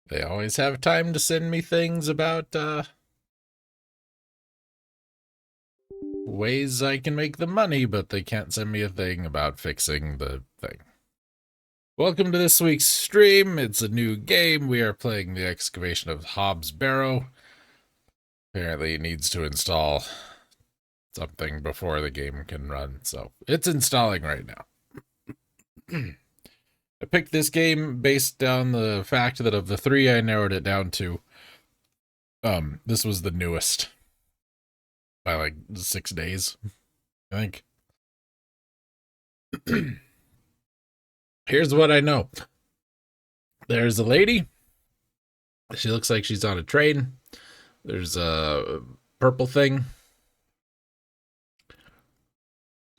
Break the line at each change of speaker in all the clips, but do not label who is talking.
They always have time to send me things about ways I can make the money, but they can't send me a thing about fixing the thing. Welcome to this week's stream. It's a new game. We are playing the Excavation of Hob's Barrow. Apparently it needs to install something before the game can run, so it's installing right now. I picked this game based on the fact that of the three I narrowed it down to, this was the newest by like 6 days, I think. Here's what I know. There's a lady. She looks like she's on a train. There's a purple thing.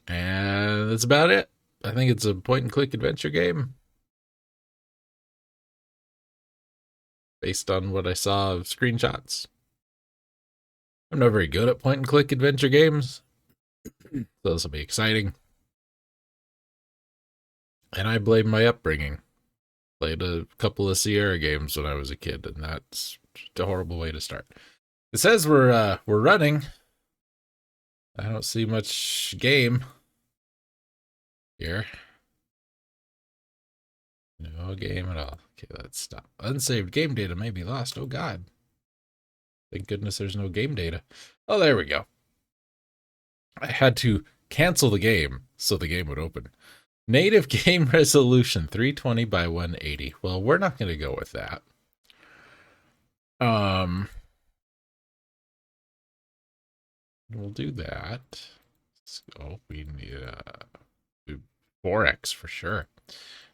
And that's about it. I think it's a point-and-click adventure game. Based on what I saw of screenshots. I'm not very good at point-and-click adventure games. So this will be exciting. And I blame my upbringing. Played a couple of Sierra games when I was a kid, and that's a horrible way to start. It says we're running. I don't see much game here. No game at all. Okay, let's stop. Unsaved game data may be lost. Oh god. Thank goodness there's no game data. Oh, there we go. I had to cancel the game so the game would open. Native game resolution 320 by 180. Well, we're not going to go with that. We'll do that. Let's go. We need 4x for sure.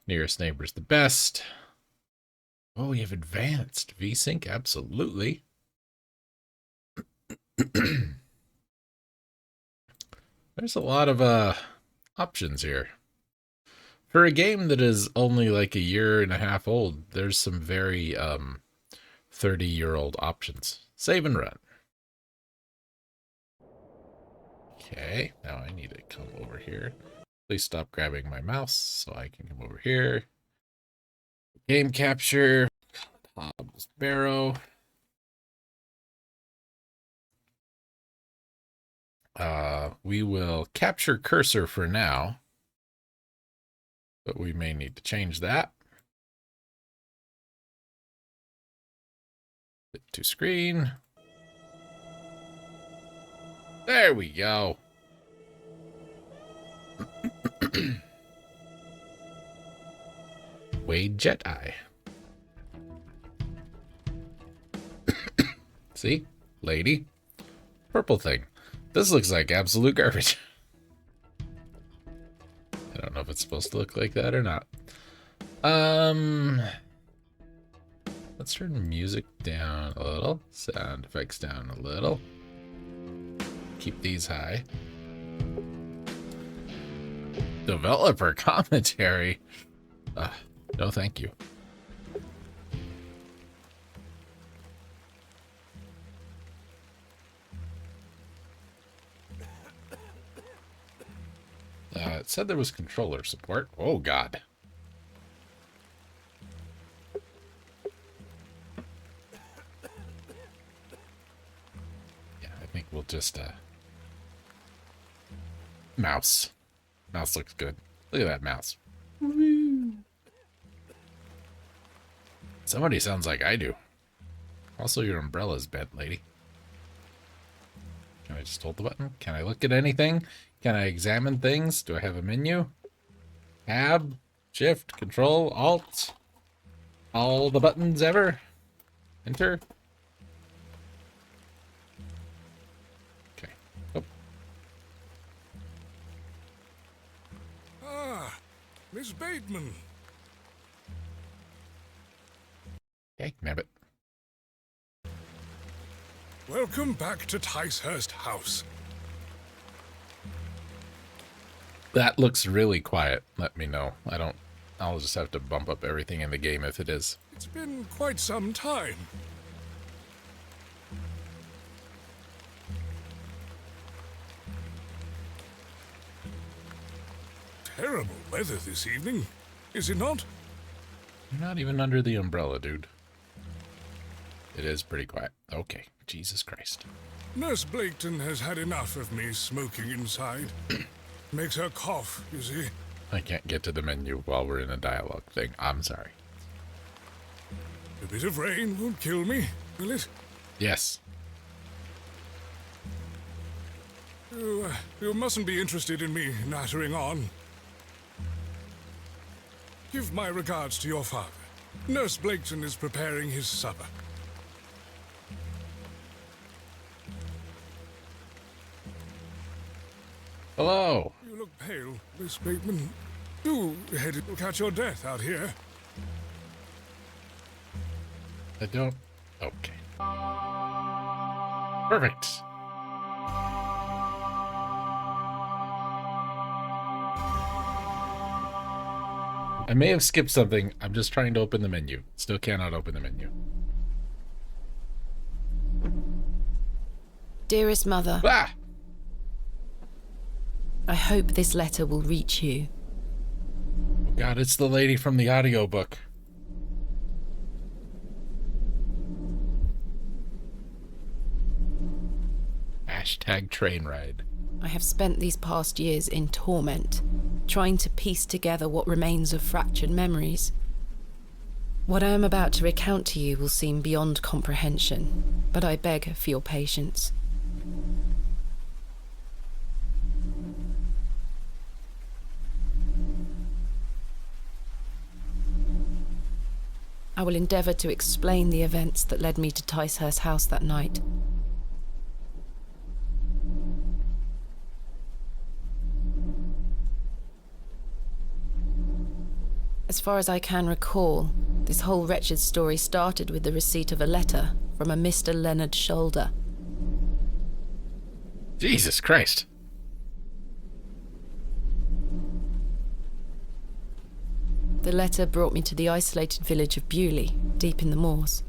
Nearest neighbor's the best. Oh, we have advanced VSync, absolutely. There's a lot of options here. For a game that is only like a year and a half old, there's some very 30-year-old options. Save and run. Okay, now I need to come over here. Please stop grabbing my mouse so I can come over here. Game capture. Hob's Barrow. We will capture cursor for now, but we may need to change that. Hit to screen. There we go. Wade Jedi. See? Lady. Purple thing. This looks like absolute garbage. I don't know if it's supposed to look like that or not. Let's turn the music down a little. Sound effects down a little. Keep these high. Developer commentary. No, thank you. It said there was controller support. Oh, God. Yeah, I think we'll just, mouse. Mouse looks good. Look at that mouse. Somebody sounds like I do. Also, your umbrella's bent, lady. Can I just hold the button? Can I look at anything? Can I examine things? Do I have a menu? Tab, Shift, Control, Alt. All the buttons ever. Enter. Okay. Oh.
Ah, Miss Bateman.
Okay, nabbit.
Welcome back to Ticehurst House.
That looks really quiet. Let me know. I'll just have to bump up everything in the game if it is.
It's been quite some time. Terrible weather this evening, is it not?
You're not even under the umbrella, dude. It is pretty quiet. Okay. Jesus Christ.
Nurse Blaketon has had enough of me smoking inside. Makes her cough, you see.
I can't get to the menu while we're in a dialogue thing. I'm sorry.
A bit of rain won't kill me, will it?
Yes.
You mustn't be interested in me nattering on. Give my regards to your father. Nurse Blaketon is preparing his supper.
Hello.
You look pale, Miss Bateman. You headed to catch your death out here.
I don't... Okay. Perfect. I may have skipped something. I'm just trying to open the menu. Still cannot open the menu.
Dearest Mother,
Ah!
I hope this letter will reach you.
God, it's the lady from the audiobook. Hashtag train ride.
I have spent these past years in torment, trying to piece together what remains of fractured memories. What I am about to recount to you will seem beyond comprehension, but I beg for your patience. I will endeavour to explain the events that led me to Ticehurst House that night. As far as I can recall, this whole wretched story started with the receipt of a letter from a Mr. Leonard Shoulder.
Jesus Christ.
The letter brought me to the isolated village of Bewley, deep in the moors.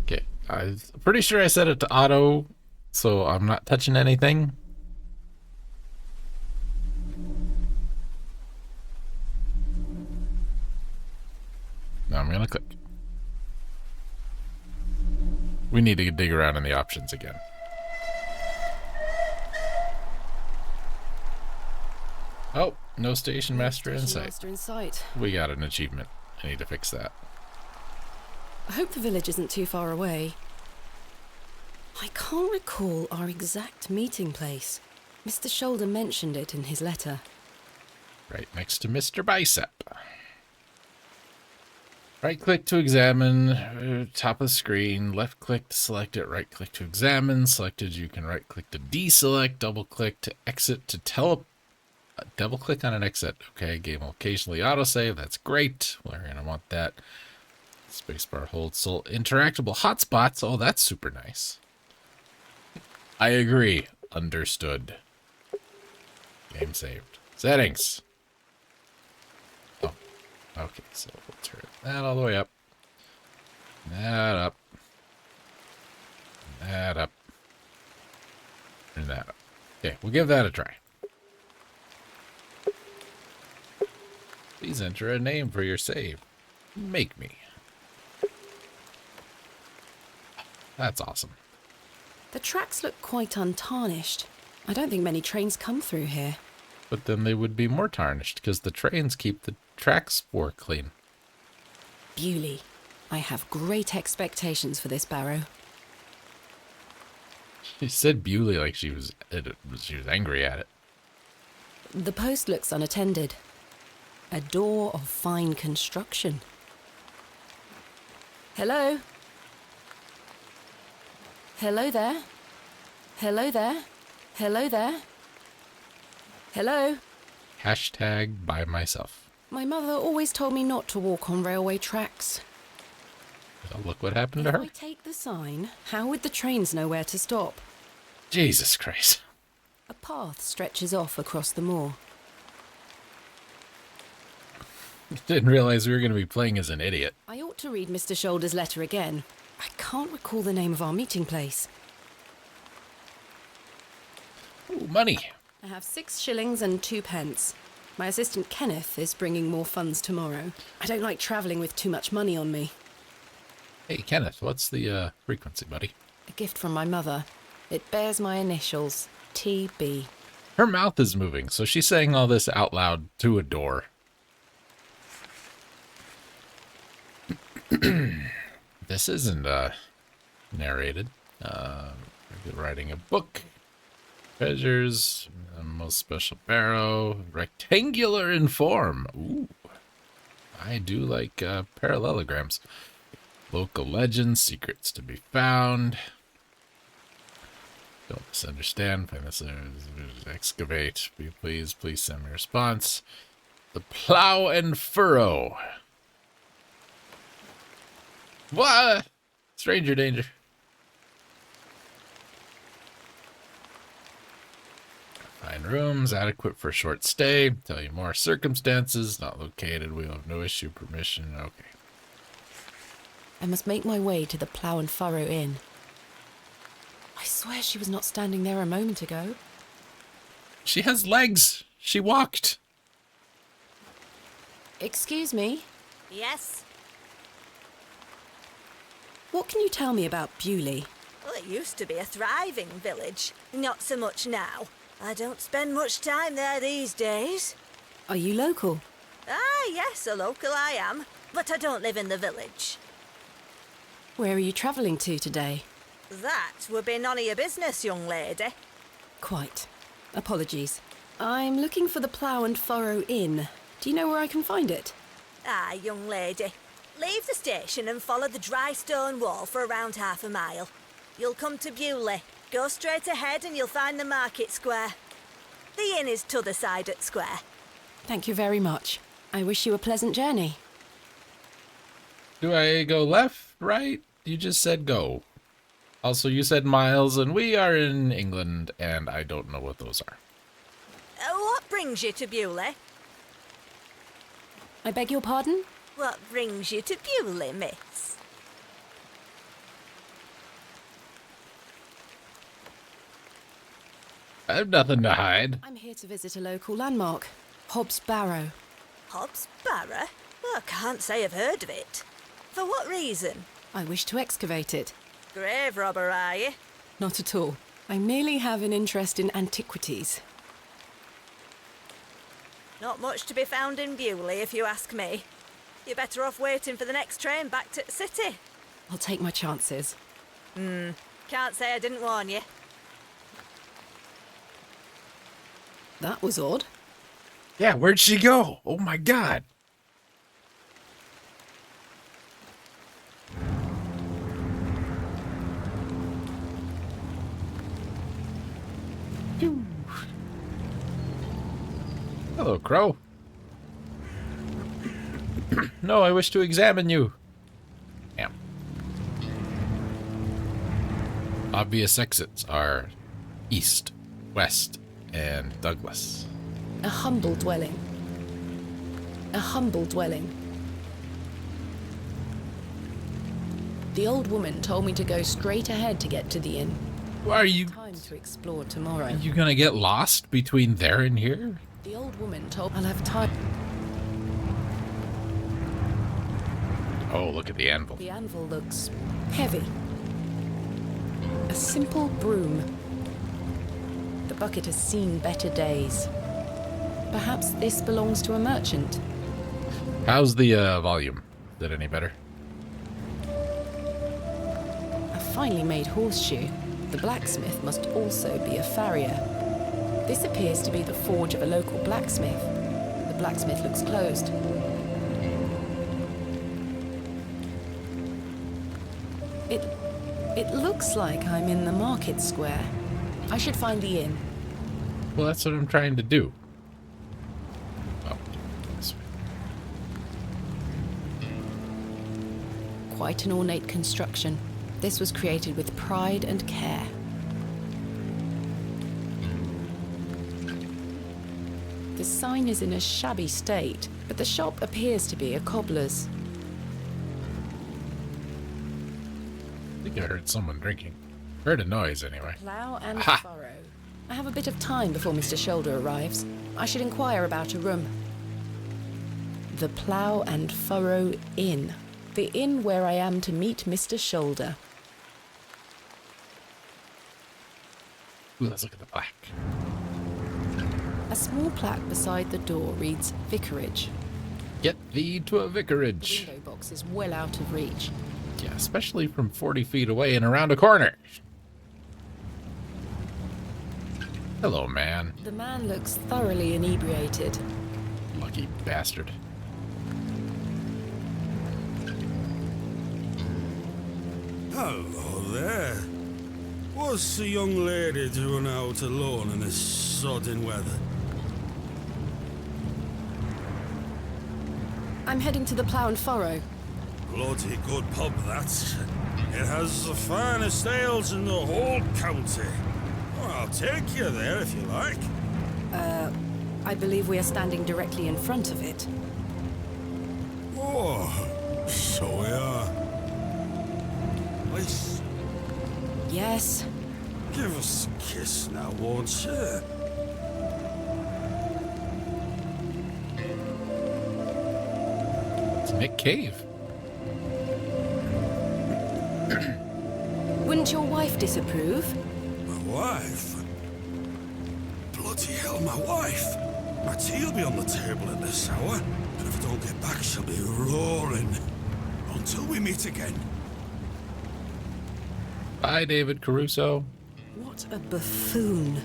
Okay, I'm pretty sure I set it to auto, so I'm not touching anything. Now I'm gonna click. We need to dig around in the options again. Oh, no station master in sight.
Master in sight.
We got an achievement. I need to fix that.
I hope the village isn't too far away. I can't recall our exact meeting place. Mr. Shoulder mentioned it in his letter.
Right next to Mr. Bicep. Right click to examine, top of the screen, left click to select it, right click to examine, selected you can right click to deselect, double click to exit to double click on an exit. Okay, game will occasionally autosave, that's great. We're gonna want that. Spacebar holds soul interactable hotspots, oh that's super nice. I agree, understood. Game saved. Settings. Oh, okay, so we'll turn that all the way up. That up. That up. And that up. Okay, we'll give that a try. Please enter a name for your save. Make me. That's awesome.
The tracks look quite untarnished. I don't think many trains come through here.
But then they would be more tarnished because the trains keep the tracks more clean.
Bewley. I have great expectations for this Barrow.
She said Bewley like she was angry at it.
The post looks unattended. A door of fine construction. Hello? Hello there? Hello there? Hello there? Hello?
Hashtag by myself.
My mother always told me not to walk on railway tracks.
Well, look what happened to
If
her.
I take the sign, how would the trains know where to stop?
Jesus Christ.
A path stretches off across the moor.
Didn't realize we were going to be playing as an idiot.
I ought to read Mr. Shoulder's letter again. I can't recall the name of our meeting place.
Ooh, money.
I have 6 shillings and 2 pence. My assistant Kenneth is bringing more funds tomorrow. I don't like travelling with too much money on me.
Hey, Kenneth, what's the frequency, buddy?
A gift from my mother. It bears my initials, TB.
Her mouth is moving, so she's saying all this out loud to a door. This isn't narrated. Writing a book. Treasures. Most special Barrow. Rectangular in form. Ooh. I do like parallelograms. Local legends. Secrets to be found. Don't misunderstand. Find this. Excavate. Please send me a response. The plow and furrow. What? Stranger danger. Find rooms adequate for a short stay. Tell you more circumstances. Not located. We will have no issue. Permission. Okay.
I must make my way to the Plough and Furrow Inn. I swear she was not standing there a moment ago.
She has legs. She walked.
Excuse me?
Yes?
What can you tell me about Bewley?
Well, it used to be a thriving village. Not so much now. I don't spend much time there these days.
Are you local?
Ah, yes, a local I am. But I don't live in the village.
Where are you travelling to today?
That would be none of your business, young lady.
Quite. Apologies. I'm looking for the Plough and Furrow Inn. Do you know where I can find it?
Ah, young lady. Leave the station and follow the dry stone wall for around half a mile. You'll come to Bewley. Go straight ahead and you'll find the market square. The inn is t'other side at square.
Thank you very much. I wish you a pleasant journey.
Do I go left, right? You just said go. Also, you said miles, and we are in England, and I don't know what those are.
What brings you to Bewley?
I beg your pardon?
What brings you to Bewley, miss?
I have nothing to hide.
I'm here to visit a local landmark, Hob's Barrow.
Hob's Barrow? Well, I can't say I've heard of it. For what reason?
I wish to excavate it.
Grave robber, are you?
Not at all. I merely have an interest in antiquities.
Not much to be found in Bewley, if you ask me. You're better off waiting for the next train back to the city.
I'll take my chances.
Can't say I didn't warn you.
That was odd.
Yeah, where'd she go? Oh my god. Hello, Crow. No, I wish to examine you. Damn. Obvious exits are east, west, and Douglas.
A humble dwelling. A humble dwelling. The old woman told me to go straight ahead to get to the inn.
Are you
Time to explore tomorrow.
gonna get lost between there and here?
The old woman told I'll have time.
Oh, look at the anvil.
The anvil looks heavy. A simple broom. The bucket has seen better days. Perhaps this belongs to a merchant.
How's the volume? Is it any better?
A finely made horseshoe. The blacksmith must also be a farrier. This appears to be the forge of a local blacksmith. The blacksmith looks closed. It looks like I'm in the market square. I should find the inn.
Well, that's what I'm trying to do. Oh, this way.
Quite an ornate construction. This was created with pride and care. The sign is in a shabby state, but the shop appears to be a cobbler's.
I think I heard someone drinking. Heard a noise anyway.
Plough and
Ha!
furrow. I have a bit of time before Mr. Shoulder arrives. I should inquire about a room. The Plough and Furrow Inn. The inn where I am to meet Mr. Shoulder.
Ooh, let's look at the plaque.
A small plaque beside the door reads Vicarage.
Get thee to a
The
vicarage.
window box is well out of reach.
Yeah, especially from 40 feet away and around a corner. Hello, man.
The man looks thoroughly inebriated.
Lucky bastard.
Hello there. What's the young lady doing out alone in this sodden weather?
I'm heading to the Plough and Furrow.
Bloody good pub, that. It has the finest ales in the whole county. Well, I'll take you there if you like.
I believe we are standing directly in front of it.
Oh, so we are. Please,
Yes.
give us a kiss now, won't you?
It's Nick Cave.
Wouldn't your wife disapprove?
My wife? Bloody hell, my wife! My tea'll be on the table at this hour, and if I don't get back, she'll be roaring. Until we meet again.
Bye, David Caruso.
What a buffoon.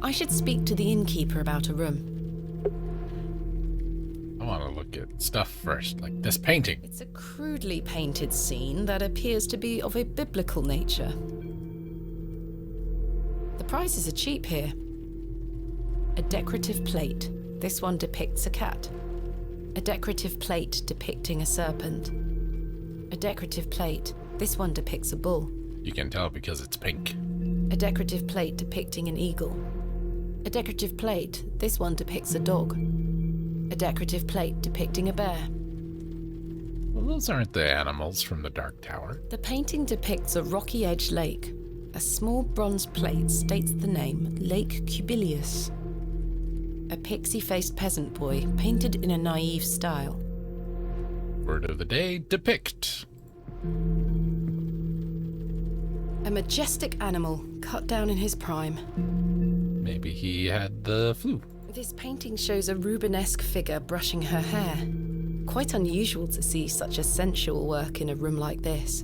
I should speak to the innkeeper about a room.
I want to look at stuff first, like this painting.
It's a crudely painted scene that appears to be of a biblical nature. The prices are cheap here. A decorative plate. This one depicts a cat. A decorative plate depicting a serpent. A decorative plate. This one depicts a bull.
You can tell because it's pink.
A decorative plate depicting an eagle. A decorative plate. This one depicts a dog. A decorative plate depicting a bear.
Well, those aren't the animals from the Dark Tower.
The painting depicts a rocky-edged lake. A small bronze plate states the name Lake Cubilius. A pixie-faced peasant boy painted in a naive style.
Word of the day, depict.
A majestic animal cut down in his prime.
Maybe he had the flu.
This painting shows a Rubenesque figure brushing her hair. Quite unusual to see such a sensual work in a room like this.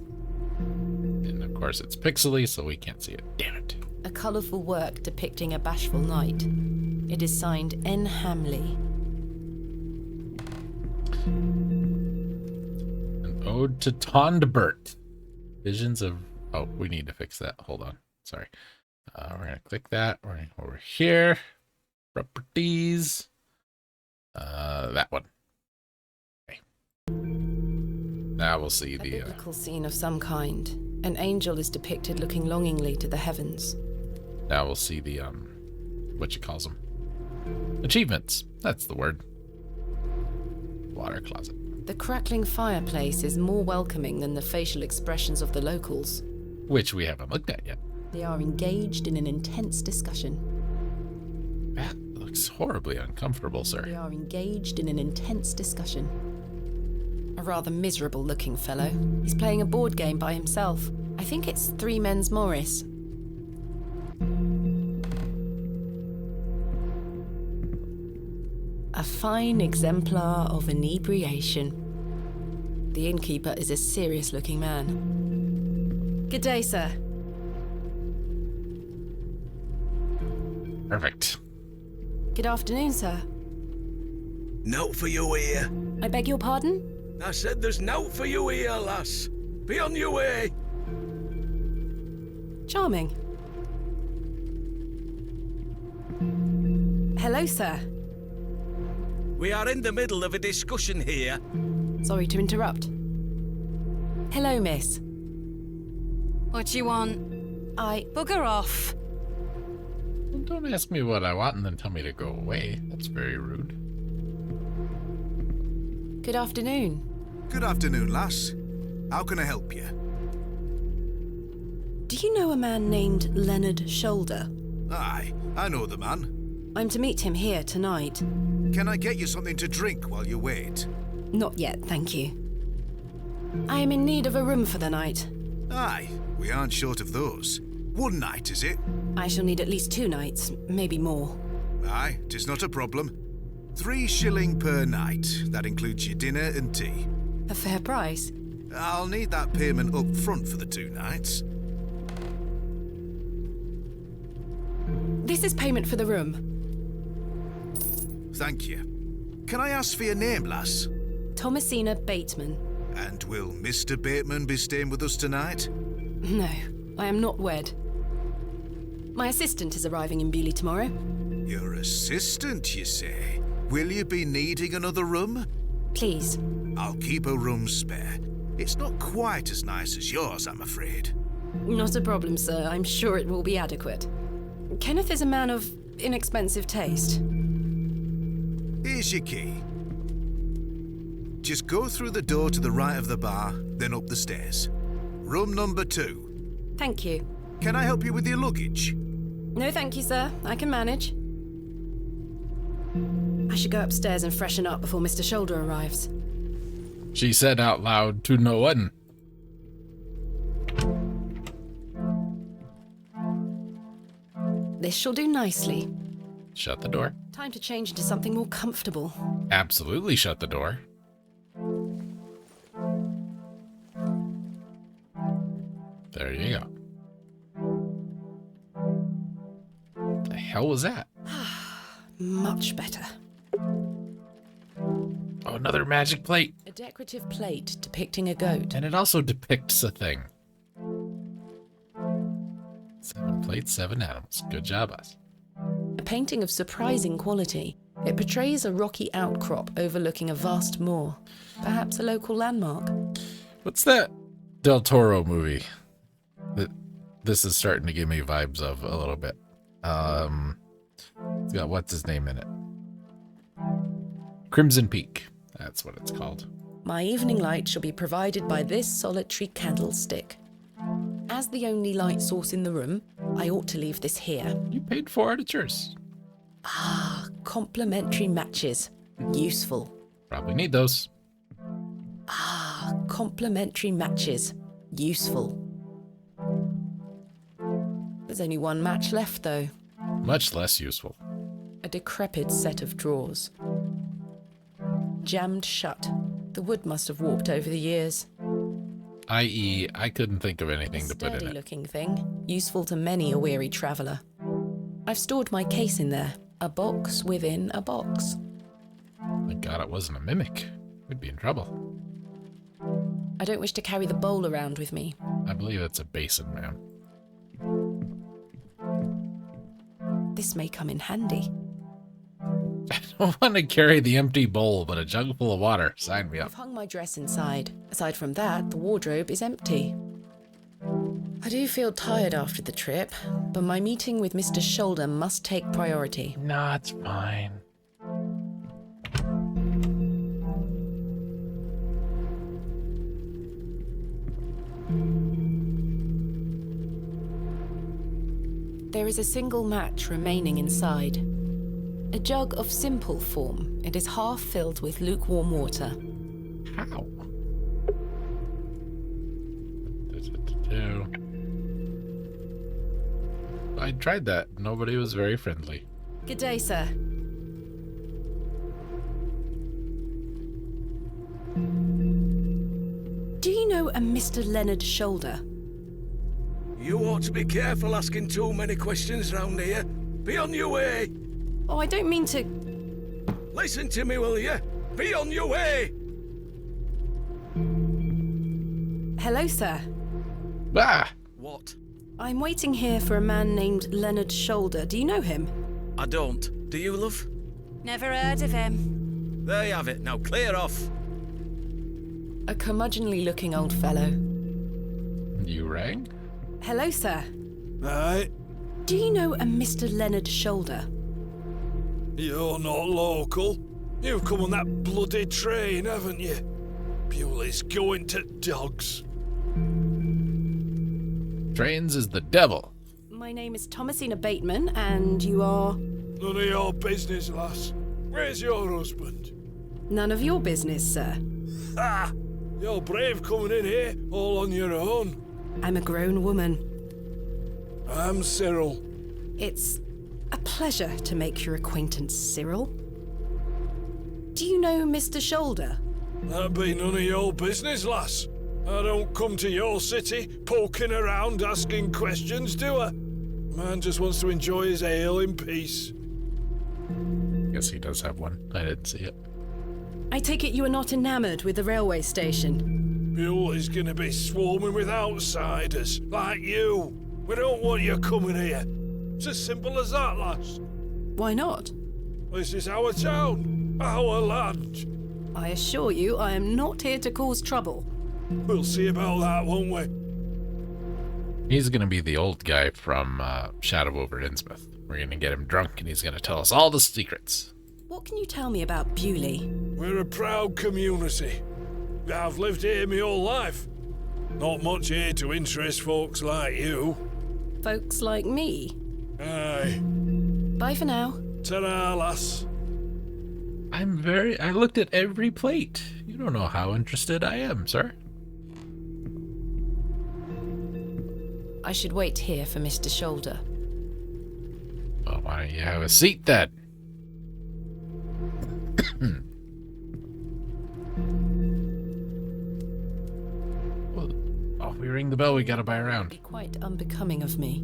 And of course it's pixely, so we can't see it. Damn it.
A colourful work depicting a bashful knight. It is signed N. Hamley.
An ode to Tondbert. Visions of... Oh, we need to fix that. Hold on. Sorry. We're going to click that. We're going over here. Properties. That one. Okay. Now we'll see
A
the...
biblical scene of some kind. An angel is depicted looking longingly to the heavens.
Now we'll see the, what you calls them. Achievements. That's the word. Water closet.
The crackling fireplace is more welcoming than the facial expressions of the locals.
Which we haven't looked at yet.
They are engaged in an intense discussion.
That looks horribly uncomfortable,
They
sir.
are engaged in an intense discussion. A rather miserable looking fellow. He's playing a board game by himself. I think it's Three Men's Morris. A fine exemplar of inebriation. The innkeeper is a serious looking man. Good day, sir.
Perfect.
Good afternoon, sir.
Nout for you here.
I beg your pardon?
I said there's nout for you here, lass. Be on your way.
Charming. Hello, sir.
We are in the middle of a discussion here.
Sorry to interrupt. Hello, miss.
What you want? Bugger off.
Well, don't ask me what I want and then tell me to go away. That's very rude.
Good afternoon.
Good afternoon, lass. How can I help you?
Do you know a man named Leonard Shoulder?
Aye, I know the man.
I'm to meet him here tonight.
Can I get you something to drink while you wait?
Not yet, thank you. I am in need of a room for the night.
Aye, we aren't short of those. One night, is it?
I shall need at least 2 nights, maybe more.
Aye, 'tis not a problem. 3 shilling per night. That includes your dinner and tea.
A fair price.
I'll need that payment up front for the 2 nights.
This is payment for the room.
Thank you. Can I ask for your name, lass?
Thomasina Bateman.
And will Mr. Bateman be staying with us tonight?
No, I am not wed. My assistant is arriving in Bewley tomorrow.
Your assistant, you say? Will you be needing another room?
Please.
I'll keep a room spare. It's not quite as nice as yours, I'm afraid.
Not a problem, sir. I'm sure it will be adequate. Kenneth is a man of inexpensive taste.
Here's your key. Just go through the door to the right of the bar, then up the stairs. Room number 2.
Thank you.
Can I help you with your luggage?
No, thank you, sir. I can manage. I should go upstairs and freshen up before Mr. Shoulder arrives.
She said out loud to no one.
This shall do nicely.
Shut the door.
Time to change into something more comfortable.
Absolutely shut the door. There you go. The hell was that?
Much better.
Oh, another magic plate.
A decorative plate depicting a goat.
And it also depicts a thing. 7 plates, 7 animals. Good job, us.
A painting of surprising quality. It portrays a rocky outcrop overlooking a vast moor. Perhaps a local landmark.
What's that Del Toro movie that this is starting to give me vibes of a little bit? It's got what's his name in it? Crimson Peak. That's what it's called.
My evening light shall be provided by this solitary candlestick. As the only light source in the room, I ought to leave this here.
You paid for it, it's yours.
Ah, complementary matches. Useful.
Probably need those.
Ah, complementary matches. Useful. There's only 1 match left, though.
Much less useful.
A decrepit set of drawers. Jammed shut. The wood must have warped over the years.
I.e., I couldn't think of anything
A
to put in it.
sturdy-looking thing, useful to many a weary traveller. I've stored my case in there. A box within a box.
Thank God it wasn't a mimic. We'd be in trouble.
I don't wish to carry the bowl around with me.
I believe it's a basin, man.
This may come in handy.
I don't want to carry the empty bowl, but a jug full of water. Sign me up.
I've hung my dress inside. Aside from that, the wardrobe is empty. I do feel tired after the trip, but my meeting with Mr. Shoulder must take priority.
No, it's fine.
There is a single match remaining inside. A jug of simple form. It is half filled with lukewarm water.
How? I tried that. Nobody was very friendly.
Good day, sir. Do you know a Mr. Leonard Shoulder?
You ought to be careful asking too many questions round here. Be on your way.
Oh, I don't mean to...
Listen to me, will you? Be on your way.
Hello, sir.
Ah!
What?
I'm waiting here for a man named Leonard Shoulder. Do you know him?
I don't. Do you, love?
Never heard of him.
There you have it. Now clear off.
A curmudgeonly-looking old fellow.
You rang?
Hello, sir.
Right,
Do you know a Mr. Leonard Shoulder?
you're not local. You've come on that bloody train, haven't you? Bewley's going to dogs.
Trains is the devil.
My name is Thomasina Bateman, and you are...
None of your business, lass. Where's your husband?
None of your business, sir.
Ah! You're brave coming in here, all on your own.
I'm a grown woman.
I'm Cyril.
It's a pleasure to make your acquaintance, Cyril. Do you know Mr. Shoulder?
That be none of your business, lass. I don't come to your city poking around asking questions, do I? Man just wants to enjoy his ale in peace.
Guess he does have one. I didn't see it.
I take it you are not enamored with the railway station.
Bewley's gonna be swarming with outsiders, like you. We don't want you coming here. It's as simple as that, lass.
Why not?
This is our town, our land.
I assure you I am not here to cause trouble.
We'll see about that, won't we?
He's gonna be the old guy from Shadow over Innsmouth. We're gonna get him drunk and he's gonna tell us all the secrets.
What can you tell me about Bewley?
We're a proud community. I've lived here my whole life. Not much here to interest folks like you.
Folks like me.
Aye.
Bye for now.
Ta-ra, lass.
I looked at every plate. You don't know how interested I am, sir.
I should wait here for Mr. Shoulder.
Well, why don't you have a seat then? Well, if we ring the bell, we gotta buy around.
Be quite unbecoming of me.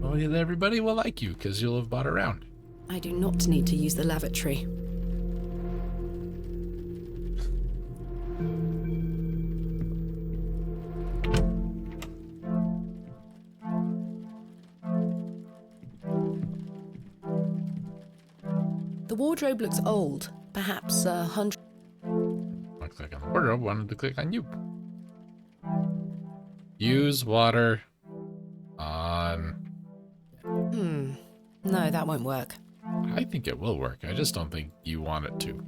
Well, everybody will like you because you'll have bought around.
I do not need to use the lavatory. The wardrobe looks old, perhaps 100.
I'll click on the wardrobe, wanted to click on you. Use water on...
No, that won't work.
I think it will work. I just don't think you want it to.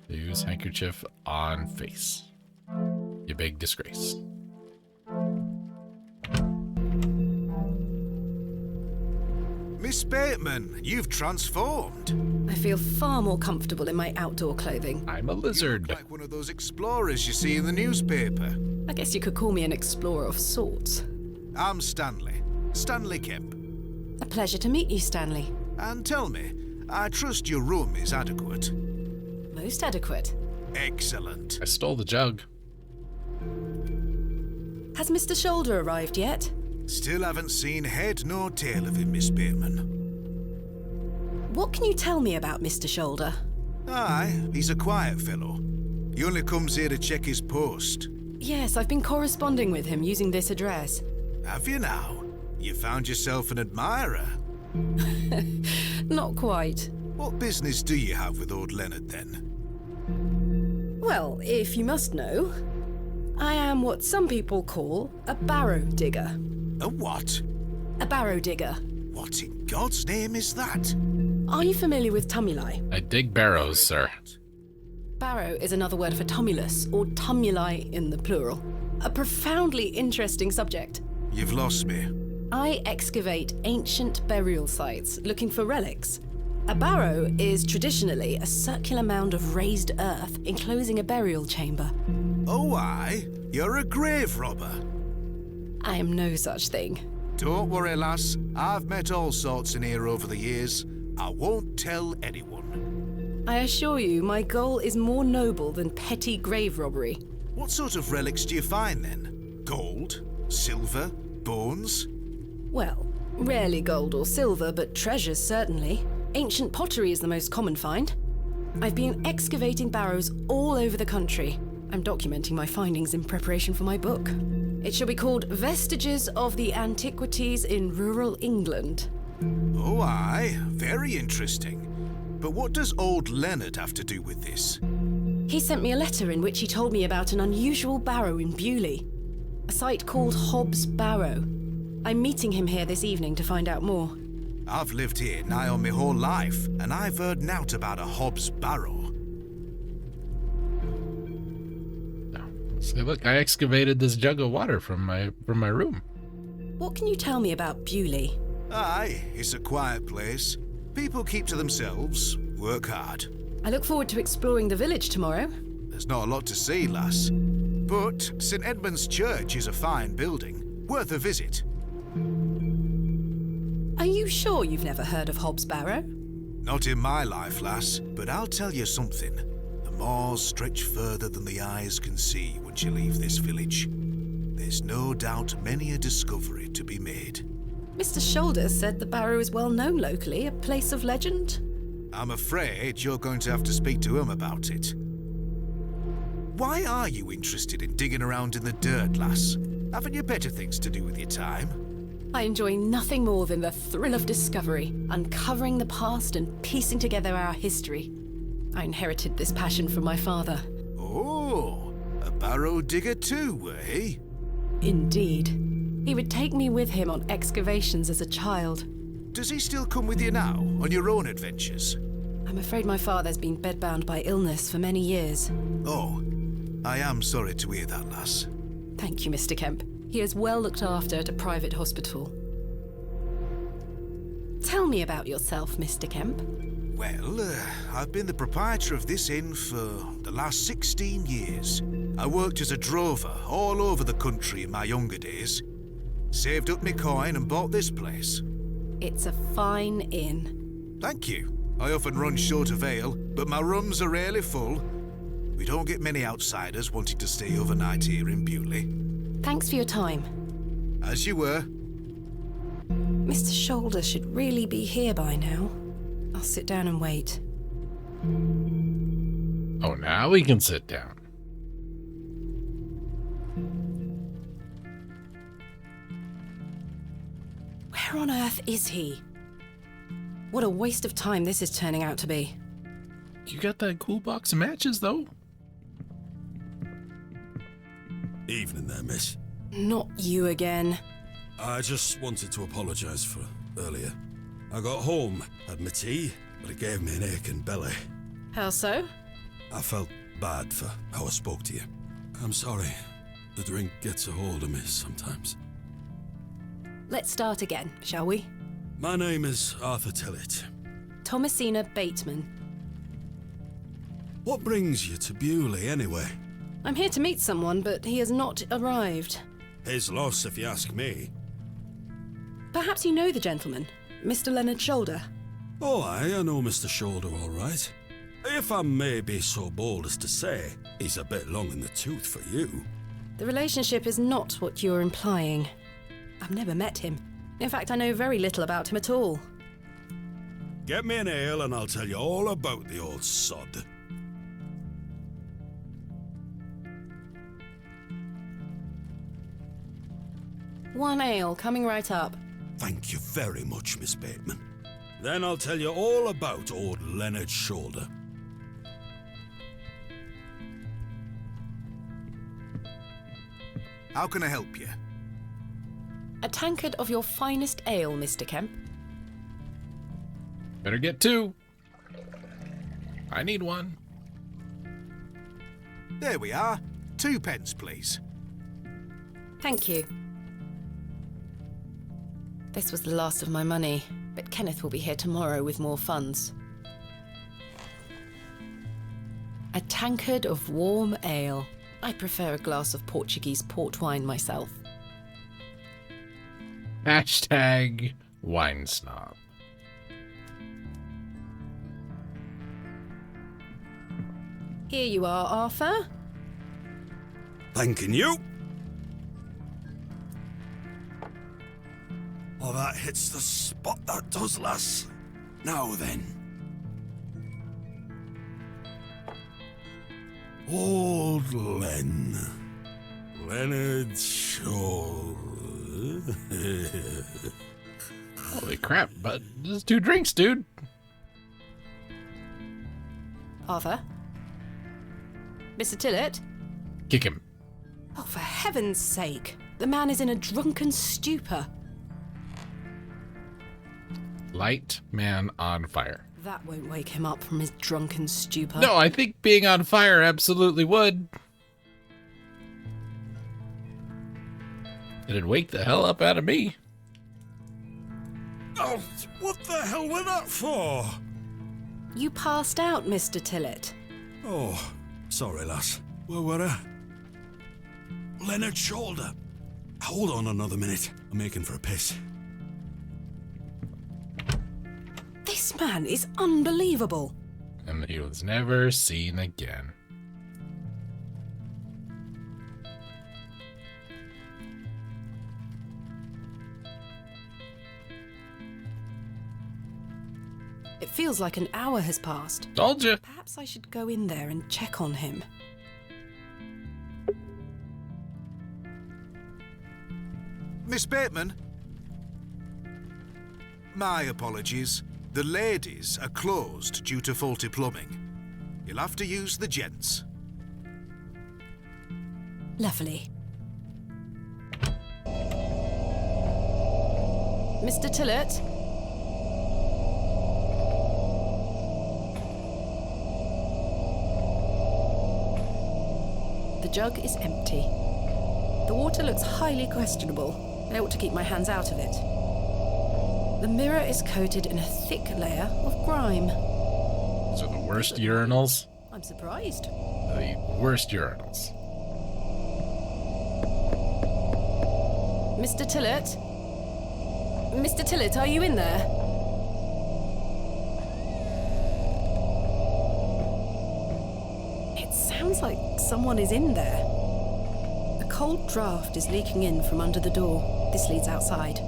Use handkerchief on face. You big disgrace.
Miss Bateman, you've transformed.
I feel far more comfortable in my outdoor clothing.
I'm a lizard.
Like one of those explorers you see in the newspaper.
I guess you could call me an explorer of sorts.
I'm Stanley. Stanley Kemp.
A pleasure to meet you, Stanley.
And tell me, I trust your room is adequate.
Most adequate.
Excellent.
I stole the jug.
Has Mr. Shoulder arrived yet?
Still haven't seen head nor tail of him, Miss Bateman.
What can you tell me about Mr. Shoulder?
Aye, he's a quiet fellow. He only comes here to check his post.
Yes, I've been corresponding with him using this address.
Have you now? You found yourself an admirer.
Not quite.
What business do you have with old Leonard, then?
Well, if you must know, I am what some people call a barrow digger.
A what?
A barrow digger.
What in God's name is that?
Are you familiar with tumuli?
I dig barrows, sir.
Barrow is another word for tumulus, or tumuli in the plural. A profoundly interesting subject.
You've lost me.
I excavate ancient burial sites looking for relics. A barrow is traditionally a circular mound of raised earth enclosing a burial chamber.
Oh, aye? You're a grave robber.
I am no such thing.
Don't worry, lass. I've met all sorts in here over the years. I won't tell anyone.
I assure you, my goal is more noble than petty grave robbery.
What sort of relics do you find, then? Gold? Silver? Bones?
Well, rarely gold or silver, but treasures certainly. Ancient pottery is the most common find. I've been excavating barrows all over the country. I'm documenting my findings in preparation for my book. It shall be called Vestiges of the Antiquities in Rural England.
Oh, aye. Very interesting. But what does old Leonard have to do with this?
He sent me a letter in which he told me about an unusual barrow in Bewley, a site called Hob's Barrow. I'm meeting him here this evening to find out more.
I've lived here nigh on my whole life, and I've heard nowt about a Hob's Barrow.
So look, I excavated this jug of water from my room.
What can you tell me about Bewley?
Aye, it's a quiet place. People keep to themselves, work hard.
I look forward to exploring the village tomorrow.
There's not a lot to see, lass. But St. Edmund's Church is a fine building, worth a visit.
Are you sure you've never heard of Hobbs Barrow?
Not in my life, lass, but I'll tell you something. The moors stretch further than the eyes can see once you leave this village. There's no doubt many a discovery to be made.
Mr. Shoulder said the Barrow is well known locally, a place of legend.
I'm afraid you're going to have to speak to him about it. Why are you interested in digging around in the dirt, lass? Haven't you better things to do with your time?
I enjoy nothing more than the thrill of discovery, uncovering the past and piecing together our history. I inherited this passion from my father.
Oh, a barrow digger too, eh?
Indeed. He would take me with him on excavations as a child.
Does he still come with you now, on your own adventures?
I'm afraid my father's been bedbound by illness for many years.
Oh, I am sorry to hear that, lass.
Thank you, Mr. Kemp. He is well looked after at a private hospital. Tell me about yourself, Mr. Kemp.
Well, I've been the proprietor of this inn for the last 16 years. I worked as a drover all over the country in my younger days. Saved up my coin and bought this place.
It's a fine inn.
Thank you. I often run short of ale, but my rooms are rarely full. We don't get many outsiders wanting to stay overnight here in Bewley.
Thanks for your time.
As you were.
Mr. Shoulder should really be here by now. I'll sit down and wait.
Oh, now we can sit down.
Where on earth is he? What a waste of time this is turning out to be.
You got that cool box of matches, though?
Evening there, miss.
Not you again.
I just wanted to apologise for earlier. I got home, had my tea, but it gave me an aching belly.
How so?
I felt bad for how I spoke to you. I'm sorry. The drink gets a hold of me sometimes.
Let's start again, shall we?
My name is Arthur Tillett.
Thomasina Bateman.
What brings you to Bewley, anyway?
I'm here to meet someone, but he has not arrived.
His loss, if you ask me.
Perhaps you know the gentleman, Mr. Leonard Shoulder.
Oh, I know Mr. Shoulder all right. If I may be so bold as to say, he's a bit long in the tooth for you.
The relationship is not what you're implying. I've never met him. In fact, I know very little about him at all.
Get me an ale and I'll tell you all about the old sod.
One ale, coming right up.
Thank you very much, Miss Bateman. Then I'll tell you all about old Leonard Shoulder.
How can I help you?
A tankard of your finest ale, Mr. Kemp.
Better get two. I need one.
There we are. 2 pence, please.
Thank you. This was the last of my money, but Kenneth will be here tomorrow with more funds. A tankard of warm ale. I prefer a glass of Portuguese port wine myself.
Hashtag wine snob.
Here you are, Arthur.
Thanking you. Oh, that hits the spot, that does, lass. Now then. Old Len. Leonard Shoulder.
Holy crap, but just 2 drinks, dude.
Arthur? Mr. Tillett?
Kick him.
Oh, for heaven's sake. The man is in a drunken stupor.
Light man on fire.
That won't wake him up from his drunken stupor.
No, I think being on fire absolutely would. It'd wake the hell up out of me.
Oh, what the hell were that for?
You passed out, Mr. Tillett.
Oh, sorry, lass. Where were I? Leonard's shoulder. Hold on another minute. I'm making for a piss.
This man is unbelievable.
And he was never seen again.
It feels like an hour has passed.
Told you.
Perhaps I should go in there and check on him.
Miss Bateman? My apologies. The ladies are closed due to faulty plumbing. You'll have to use the gents.
Lovely. Mr. Tillett? The jug is empty. The water looks highly questionable. I ought to keep my hands out of it. The mirror is coated in a thick layer of grime.
Those are the worst urinals.
I'm surprised.
The worst urinals.
Mr. Tillett? Mr. Tillett, are you in there? It sounds like someone is in there. A cold draft is leaking in from under the door. This leads outside.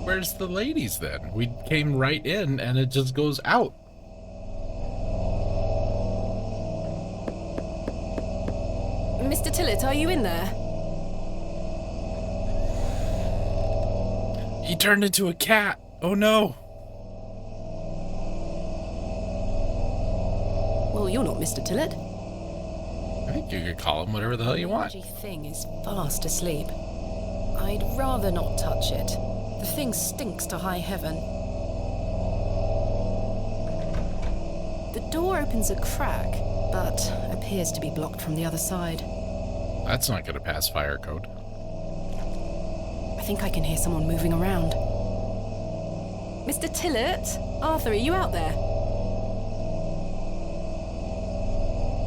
Where's the ladies then? We came right in and it just goes out.
Mr. Tillett, are you in there?
He turned into a cat. Oh no.
Well, you're not Mr. Tillett.
I think you could call him whatever the hell you want.
The thing is fast asleep. I'd rather not touch it. The thing stinks to high heaven. The door opens a crack, but appears to be blocked from the other side.
That's not going to pass fire code.
I think I can hear someone moving around. Mr. Tillett? Arthur, are you out there?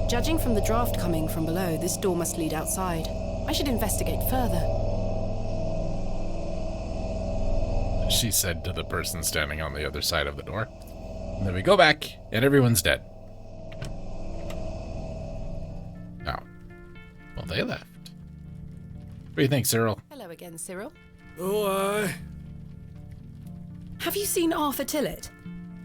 Judging from the draft coming from below, this door must lead outside. I should investigate further.
She said to the person standing on the other side of the door. And then we go back, and everyone's dead. Oh. Well, they left. What do you think, Cyril?
Hello again, Cyril.
Oh, aye.
Have you seen Arthur Tillett?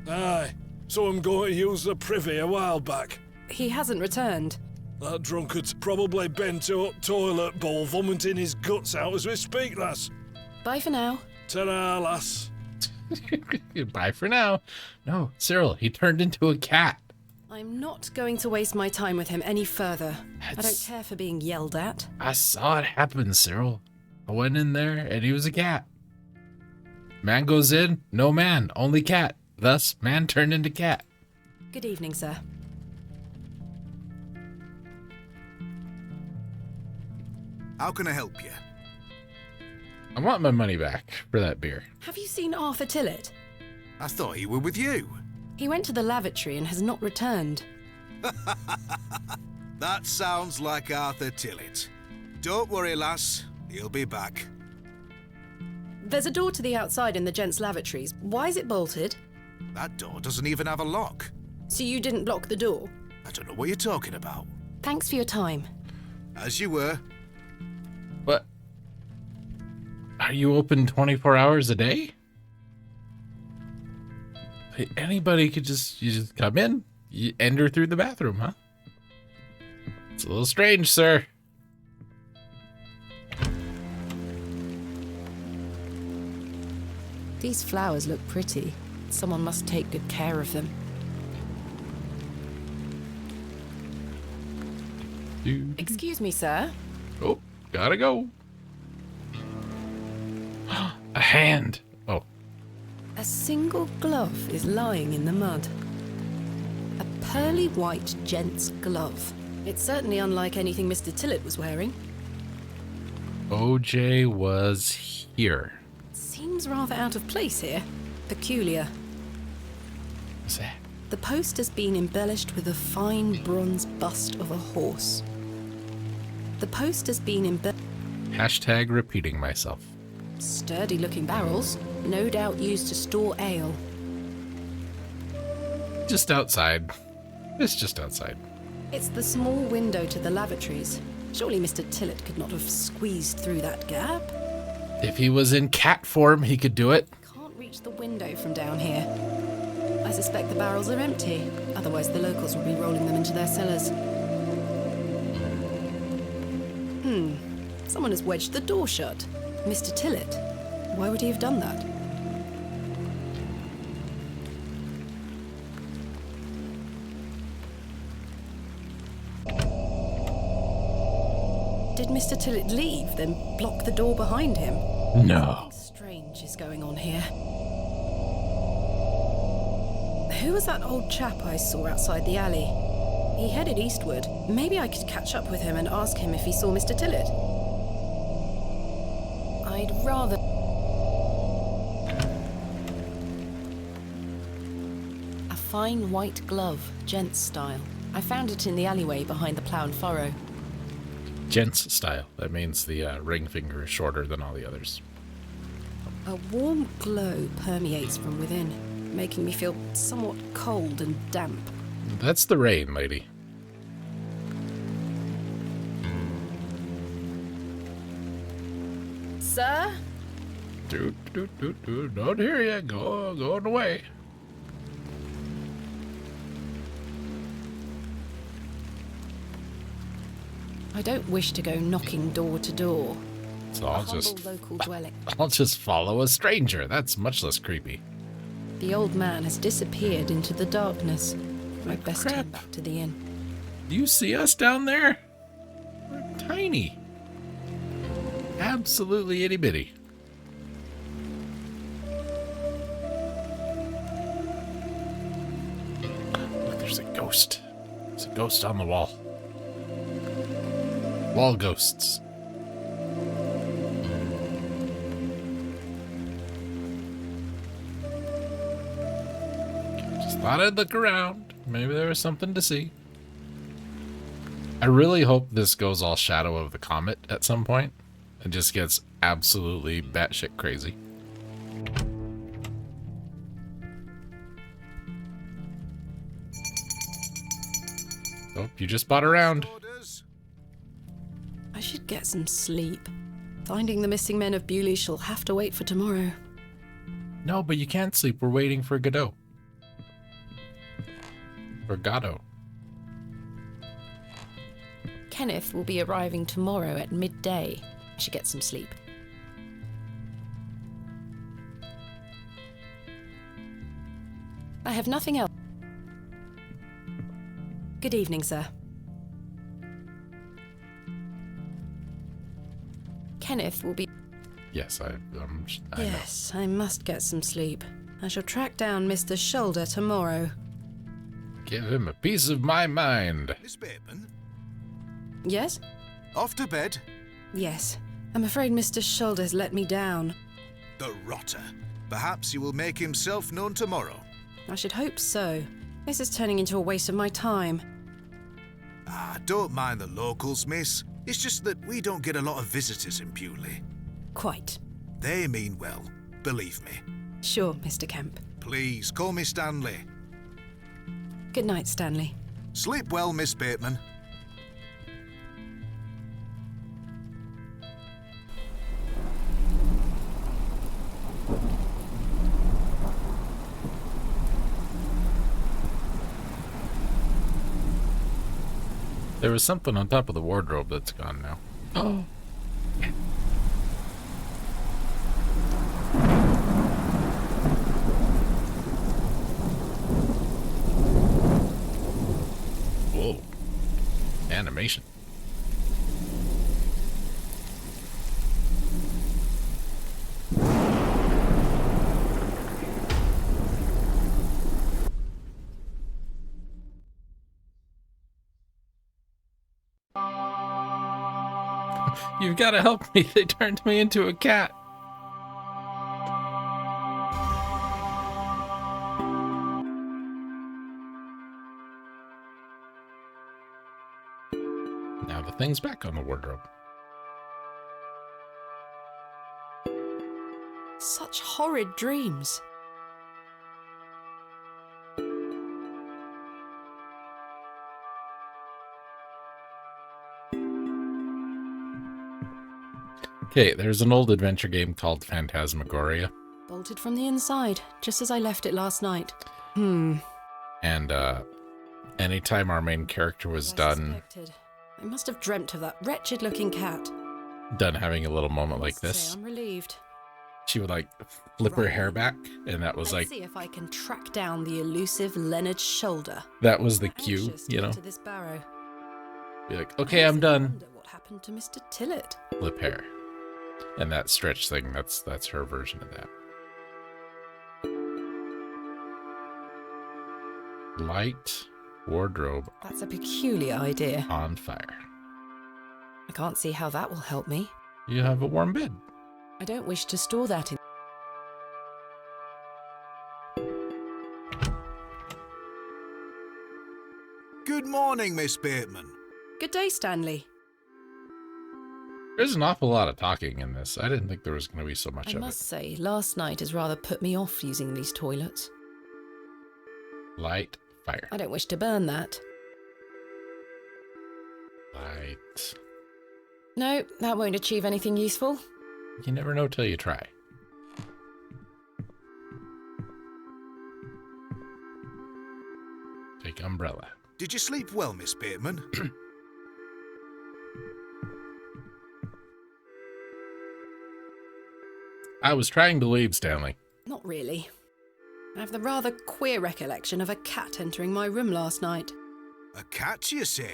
Aye. Saw him going to use the privy a while back.
He hasn't returned.
That drunkard's probably bent up toilet bowl vomiting his guts out as we speak, lass.
Bye for now.
Ta-ra, lass.
Bye for now. No, Cyril, he turned into a cat.
I'm not going to waste my time with him any further. I don't
That's-
care for being yelled at.
I saw it happen, Cyril. I went in there, and he was a cat. Man goes in, no man, only cat. Thus, man turned into cat.
Good evening, sir.
How can I help you?
I want my money back for that beer.
Have you seen Arthur Tillett?
I thought he were with you.
He went to the lavatory and has not returned.
That sounds like Arthur Tillett. Don't worry, lass. He'll be back.
There's a door to the outside in the gents' lavatories. Why is it bolted?
That door doesn't even have a lock.
So you didn't block the door?
I don't know what you're talking about.
Thanks for your time.
As you were.
But are you open 24 hours a day? Anybody could you just come in, you enter through the bathroom, huh? It's a little strange, sir.
These flowers look pretty. Someone must take good care of them. Excuse me, sir.
Oh, gotta go. A hand. Oh,
A single glove is lying in the mud. A pearly white gent's glove. It's certainly unlike anything Mr. Tillett was wearing.
OJ was here.
Seems rather out of place here. Peculiar.
What's that?
The post has been embellished with a fine bronze bust of a horse. The post has been embellished...
Hashtag repeating myself.
Sturdy-looking barrels, no doubt used to store ale.
Just outside. It's just outside.
It's the small window to the lavatories. Surely Mr. Tillett could not have squeezed through that gap?
If he was in cat form, he could do it.
Can't reach the window from down here. I suspect the barrels are empty. Otherwise the locals would be rolling them into their cellars. Someone has wedged the door shut. Mr. Tillett. Why would he have done that? Did Mr. Tillett leave, then block the door behind him?
No.
Something strange is going on here. Who was that old chap I saw outside the alley? He headed eastward. Maybe I could catch up with him and ask him if he saw Mr. Tillett. I'd rather... A fine white glove, gents style. I found it in the alleyway behind the ploughed furrow.
Gents style. That means the ring finger is shorter than all the others.
A warm glow permeates from within, making me feel somewhat cold and damp.
That's the rain, lady.
Sir?
Don't hear ya. Going away.
I don't wish to go knocking door to door.
So
Local dwelling.
I'll just follow a stranger. That's much less creepy.
The old man has disappeared into the darkness. I'd best
crap.
turn back to the inn.
Do you see us down there? We're tiny. Absolutely itty bitty. Look, there's a ghost. There's a ghost on the wall. Wall ghosts. Just thought I'd look around. Maybe there was something to see. I really hope this goes all Shadow of the Comet at some point and just gets absolutely batshit crazy. Oh, you just bought around.
I should get some sleep. Finding the missing men of Bewley shall have to wait for tomorrow.
No, but you can't sleep. We're waiting for Godot. Or Godot.
Kenneth will be arriving tomorrow at midday. I should get some sleep. I have nothing else. Good evening, sir. Kenneth will be...
Yes, I know.
Yes, I must get some sleep. I shall track down Mr. Shoulder tomorrow.
Give him a piece of my mind.
Miss Bateman,
Yes?
off to bed.
Yes. I'm afraid Mr. Shoulder's let me down.
The rotter. Perhaps he will make himself known tomorrow.
I should hope so. This is turning into a waste of my time.
Ah, don't mind the locals, miss. It's just that we don't get a lot of visitors in Bewley.
Quite.
They mean well, believe me.
Sure, Mr. Kemp.
Please, call me Stanley.
Good night, Stanley.
Sleep well, Miss Bateman.
There was something on top of the wardrobe that's gone now. Oh. Whoa. Animation. You've got to help me. They turned me into a cat. Now the thing's back on the wardrobe.
Such horrid dreams.
Okay, there's an old adventure game called Phantasmagoria.
Bolted from the inside, just as I left it last night.
And anytime our main character was done
I must have dreamt of that wretched-looking cat.
having a little moment like this,
I'm relieved.
she would like flip her hair back, and that was
Let's
like
see if I can track down the elusive Leonard Shoulder.
that was the cue,
Anxious to
you
get
know.
to this Barrow.
Be like, okay, I'm done.
I wonder what happened to Mr. Tillett.
Flip hair, and that stretch thing. That's her version of that. Light wardrobe
That's a peculiar idea.
on fire.
I can't see how that will help me.
You have a warm bed.
I don't wish to store that in.
Good morning, Miss Bateman.
Good day, Stanley.
There's an awful lot of talking in this. I didn't think there was going to be so much
I
of
must
it.
say, last night has rather put me off using these toilets.
Light, fire.
I don't wish to burn that.
Light.
No, that won't achieve anything useful.
You never know till you try. Take umbrella.
Did you sleep well, Miss Bateman?
I was trying to leave, Stanley.
Not really. I have the rather queer recollection of a cat entering my room last night.
A cat, you say?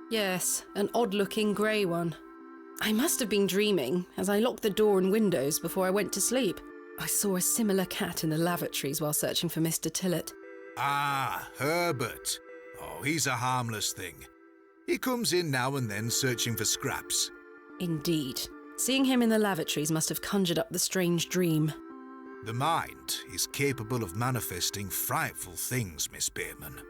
Yes, an odd-looking grey one. I must have been dreaming, as I locked the door and windows before I went to sleep. I saw a similar cat in the lavatories while searching for Mr. Tillett.
Ah, Herbert. Oh, he's a harmless thing. He comes in now and then searching for scraps.
Indeed. Seeing him in the lavatories must have conjured up the strange dream.
The mind is capable of manifesting frightful things, Miss Bateman.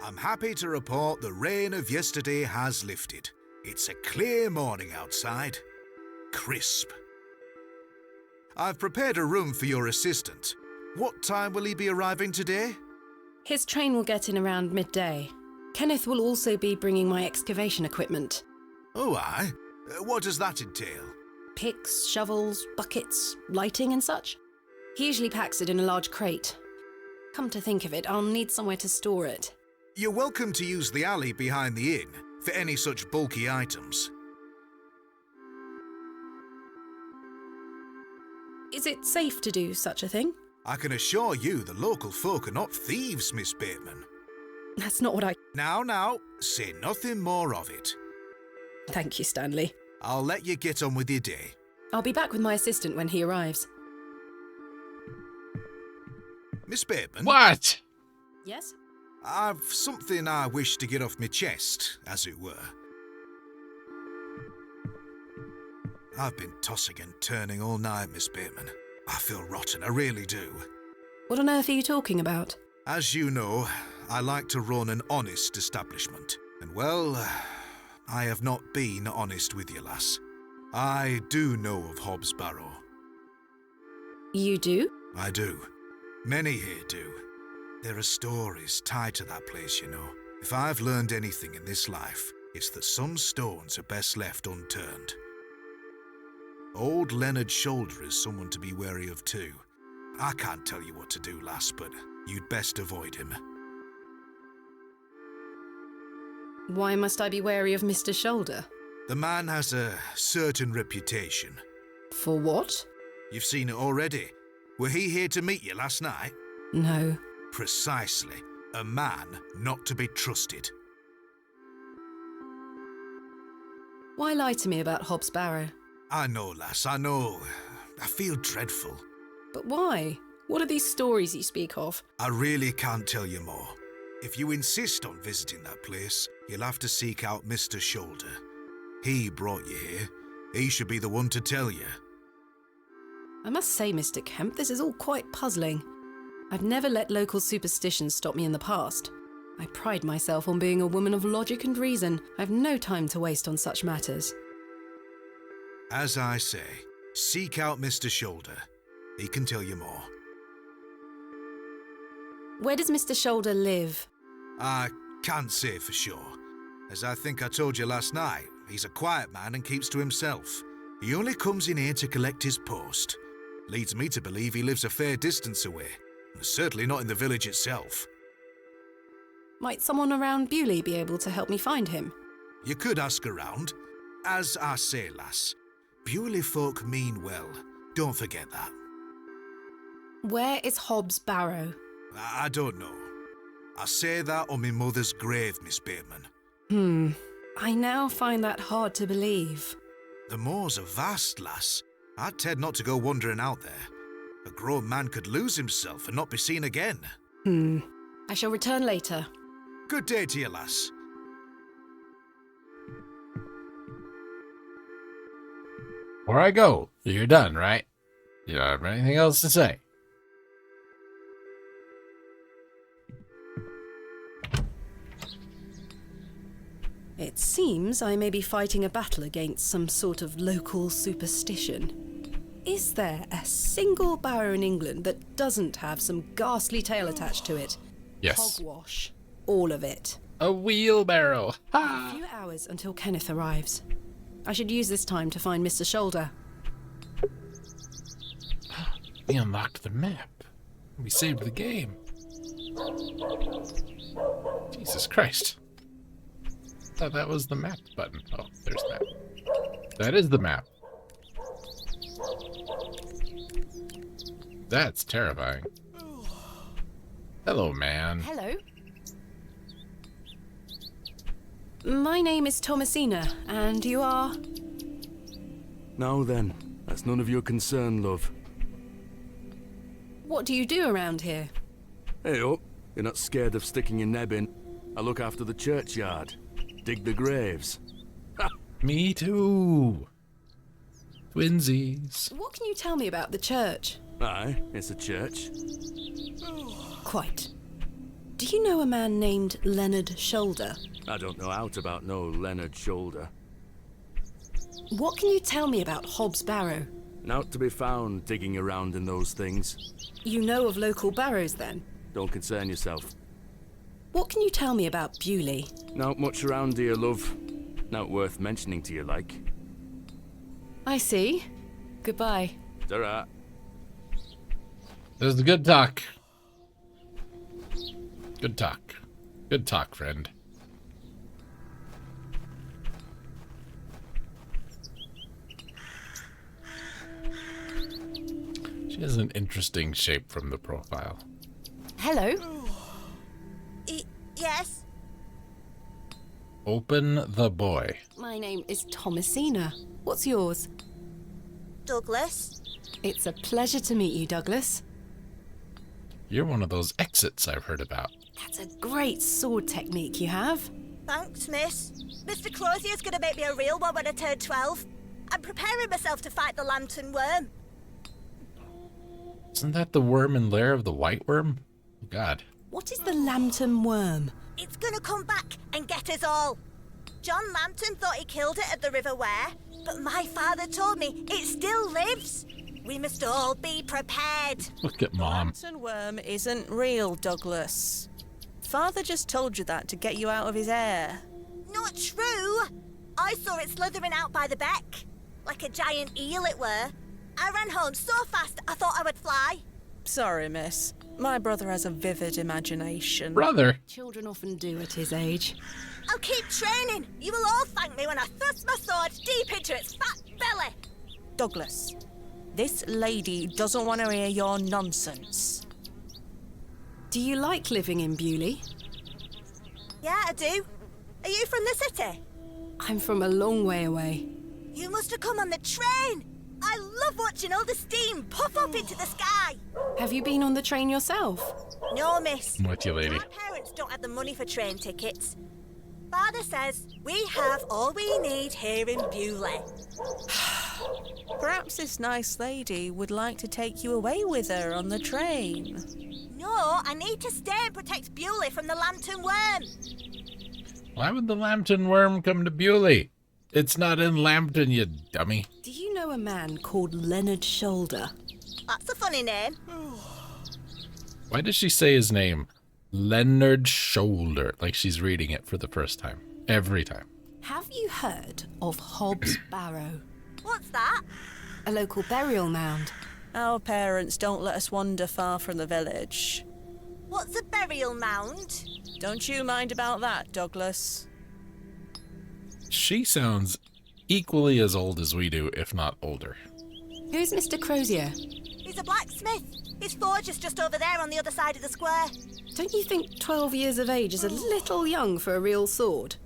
I'm happy to report the rain of yesterday has lifted. It's a clear morning outside. Crisp. I've prepared a room for your assistant. What time will he be arriving today?
His train will get in around midday. Kenneth will also be bringing my excavation equipment.
Oh, aye. What does that entail?
Picks, shovels, buckets, lighting and such. He usually packs it in a large crate. Come to think of it, I'll need somewhere to store it.
You're welcome to use the alley behind the inn for any such bulky items.
Is it safe to do such a thing?
I can assure you the local folk are not thieves, Miss Bateman.
That's not what I...
Now, say nothing more of it.
Thank you, Stanley.
I'll let you get on with your day.
I'll be back with my assistant when he arrives.
Miss Bateman?
What?
Yes?
I've something I wish to get off my chest, as it were. I've been tossing and turning all night, Miss Bateman. I feel rotten, I really do.
What on earth are you talking about?
As you know, I like to run an honest establishment. And well, I have not been honest with you, lass. I do know of Hobbs Barrow.
You do?
I do. Many here do. There are stories tied to that place, you know. If I've learned anything in this life, it's that some stones are best left unturned. Old Leonard Shoulder is someone to be wary of too. I can't tell you what to do, lass, but you'd best avoid him.
Why must I be wary of Mr. Shoulder?
The man has a certain reputation.
For what?
You've seen it already. Were he here to meet you last night?
No.
Precisely. A man not to be trusted.
Why lie to me about Hobbs Barrow?
I know, lass, I know. I feel dreadful.
But why? What are these stories you speak of?
I really can't tell you more. If you insist on visiting that place, you'll have to seek out Mr. Shoulder. He brought you here. He should be the one to tell you.
I must say, Mr. Kemp, this is all quite puzzling. I've never let local superstitions stop me in the past. I pride myself on being a woman of logic and reason. I've no time to waste on such matters.
As I say, seek out Mr. Shoulder. He can tell you more.
Where does Mr. Shoulder live?
I can't say for sure. As I think I told you last night, he's a quiet man and keeps to himself. He only comes in here to collect his post. Leads me to believe he lives a fair distance away. Certainly not in the village itself.
Might someone around Bewley be able to help me find him?
You could ask around. As I say, lass, Bewley folk mean well. Don't forget that.
Where is Hob's Barrow?
I don't know. I say that on my mother's grave, Miss Bateman.
I now find that hard to believe.
The moors are vast, lass. I'd tend not to go wandering out there. A grown man could lose himself and not be seen again.
I shall return later.
Good day to you, lass.
Before I go, you're done, right? You don't have anything else to say?
It seems I may be fighting a battle against some sort of local superstition. Is there a single barrow in England that doesn't have some ghastly tale attached to it?
Yes.
Hogwash. All of it.
A wheelbarrow.
A
Ha!
few hours until Kenneth arrives. I should use this time to find Mr. Shoulder.
We unlocked the map. We saved the game. Jesus Christ. I thought that was the map button. Oh, there's map. That is the map. That's terrifying. Hello, man.
Hello. My name is Thomasina, and you are...
Now then, that's none of your concern, love.
What do you do around here?
Hey up, you're not scared of sticking your neb in. I look after the churchyard. Dig the graves.
Me too. Twinsies.
What can you tell me about the church?
Aye, it's a church.
Quite. Do you know a man named Leonard Shoulder?
I don't know out about no Leonard Shoulder.
What can you tell me about Hob's Barrow?
Naught to be found digging around in those things.
You know of local barrows, then?
Don't concern yourself.
What can you tell me about Bewley?
Not much around here, love. Not worth mentioning to you, like.
I see. Goodbye.
Ta-ra.
There's the good talk. Good talk. Good talk, friend. She has an interesting shape from the profile.
Hello.
Yes?
Open the boy.
My name is Thomasina. What's yours?
Douglas?
It's a pleasure to meet you, Douglas.
You're one of those exits I've heard about.
That's a great sword technique you have.
Thanks, miss. Mr. Crozier's gonna make me a real one when I turn 12. I'm preparing myself to fight the lantern worm.
Isn't that the worm and lair of the white worm? Oh, God.
What is the lantern worm?
It's gonna come back and get us all. John Lantern thought he killed it at the River Ware, but my father told me it still lives. We must all be prepared.
Look at Mom.
Lantern worm isn't real, Douglas. Father just told you that to get you out of his hair.
Not true. I saw it slithering out by the beck. Like a giant eel it were. I ran home so fast I thought I would fly.
Sorry, miss. My brother has a vivid imagination.
Brother.
Children often do at his age.
I'll keep training. You will all thank me when I thrust my sword deep into its fat belly.
Douglas, this lady doesn't want to hear your nonsense.
Do you like living in Bewley?
Yeah, I do. Are you from the city?
I'm from a long way away.
You must have come on the train. I love watching all the steam puff up into the sky.
Have you been on the train yourself?
No, miss.
I'm with you, lady.
My parents don't have the money for train tickets. Father says we have all we need here in Bewley.
Perhaps this nice lady would like to take you away with her on the train.
No, I need to stay and protect Bewley from the lantern worm.
Why would the lambton worm come to Bewley? It's not in Lambton, you dummy.
Do you know a man called Leonard Shoulder?
That's a funny name.
Why does she say his name? Leonard Shoulder, like she's reading it for the first time. Every time.
Have you heard of Hob's Barrow?
What's that?
A local burial mound.
Our parents don't let us wander far from the village.
What's a burial mound?
Don't you mind about that, Douglas.
She sounds equally as old as we do, if not older.
Who's Mr. Crozier?
He's a blacksmith. His forge is just over there on the other side of the square.
Don't you think 12 years of age is a little young for a real sword?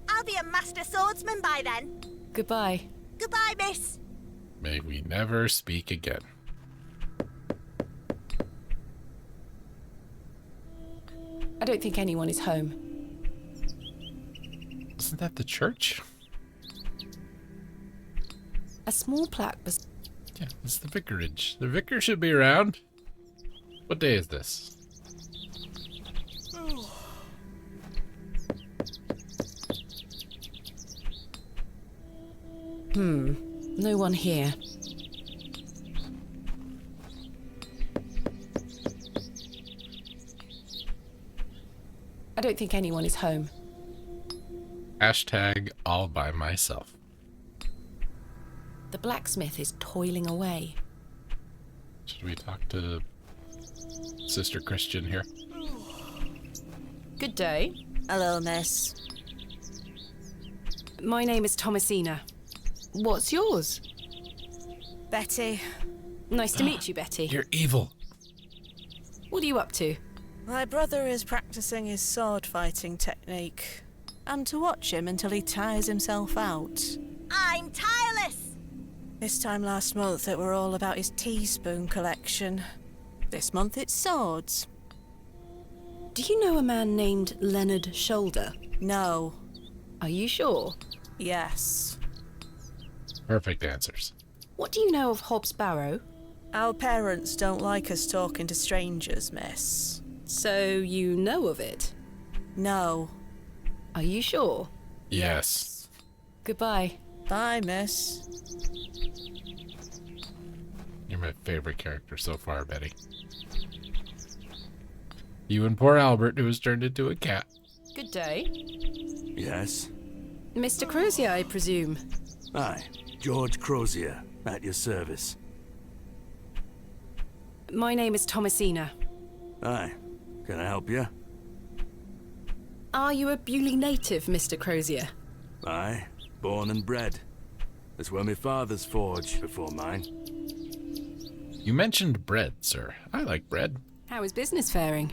I'll be a master swordsman by then.
Goodbye.
Goodbye, miss.
May we never speak again.
I don't think anyone is home.
Isn't that the church?
A small plaque was...
Yeah, it's the vicarage. The vicar should be around. What day is this?
No one here. I don't think anyone is home.
Hashtag all by myself.
The blacksmith is toiling away.
Should we talk to Sister Christian here?
Good day.
Hello, miss.
My name is Thomasina. What's yours?
Betty.
Nice to meet you, Betty.
You're evil.
What are you up to?
My brother is practicing his sword fighting technique. I'm to watch him until he tires himself out.
I'm tireless.
This time last month it were all about his teaspoon collection. This month it's swords.
Do you know a man named Leonard Shoulder?
No.
Are you sure?
Yes.
Perfect answers.
What do you know of Hob's Barrow?
Our parents don't like us talking to strangers, miss.
So you know of it?
No.
Are you sure?
Yes.
Goodbye.
Bye, miss.
You're my favorite character so far, Betty. You and poor Albert, who was turned into a cat.
Good day.
Yes?
Mr. Crozier, I presume.
Aye, George Crozier, at your service.
My name is Thomasina.
Aye, can I help you?
Are you a Bewley native, Mr. Crozier?
Aye, born and bred. That's where my father's forge before mine.
You mentioned bread, sir. I like bread.
How is business faring?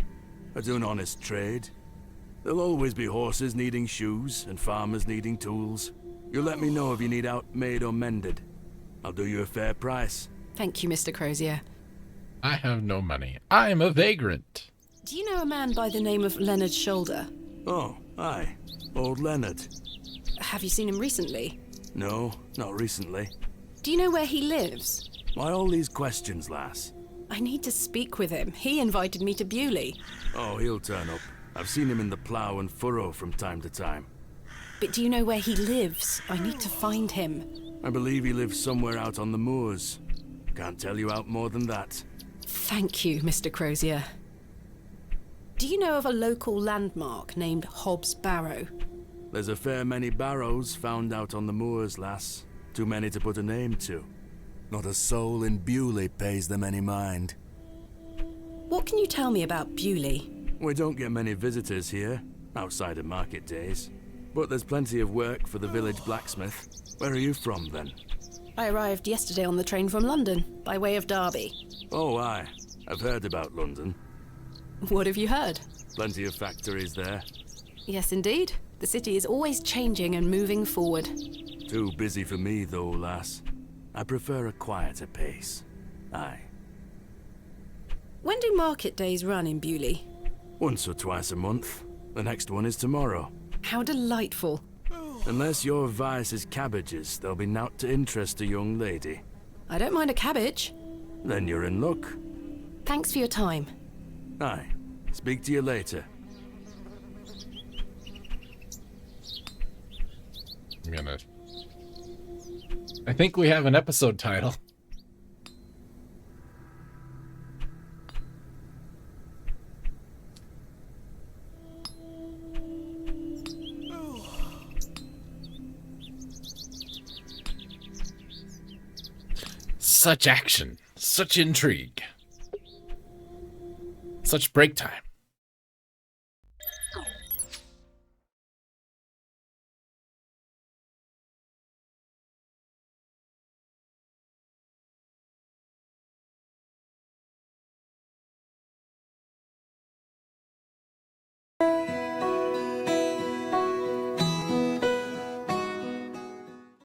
I do an honest trade. There'll always be horses needing shoes and farmers needing tools. You let me know if you need out made or mended. I'll do you a fair price.
Thank you, Mr. Crozier.
I have no money. I'm a vagrant.
Do you know a man by the name of Leonard Shoulder?
Oh, aye. Old Leonard.
Have you seen him recently?
No, not recently.
Do you know where he lives?
Why all these questions, lass?
I need to speak with him. He invited me to Bewley.
Oh, he'll turn up. I've seen him in the plough and furrow from time to time.
But do you know where he lives? I need to find him.
I believe he lives somewhere out on the moors. Can't tell you out more than that.
Thank you, Mr. Crozier. Do you know of a local landmark named Hob's Barrow?
There's a fair many barrows found out on the moors, lass. Too many to put a name to. Not a soul in Bewley pays them any mind.
What can you tell me about Bewley?
We don't get many visitors here, outside of market days. But there's plenty of work for the village blacksmith. Where are you from, then?
I arrived yesterday on the train from London, by way of Derby.
Oh, aye. I've heard about London.
What have you heard?
Plenty of factories there.
Yes, indeed. The city is always changing and moving forward.
Too busy for me, though, lass. I prefer a quieter pace. Aye.
When do market days run in Bewley?
Once or twice a month. The next one is tomorrow.
How delightful.
Unless your vice is cabbages, there'll be naught to interest a young lady.
I don't mind a cabbage.
Then you're in luck.
Thanks for your time.
Aye. Speak to you later.
I think we have an episode title. Such action, such intrigue, such break time.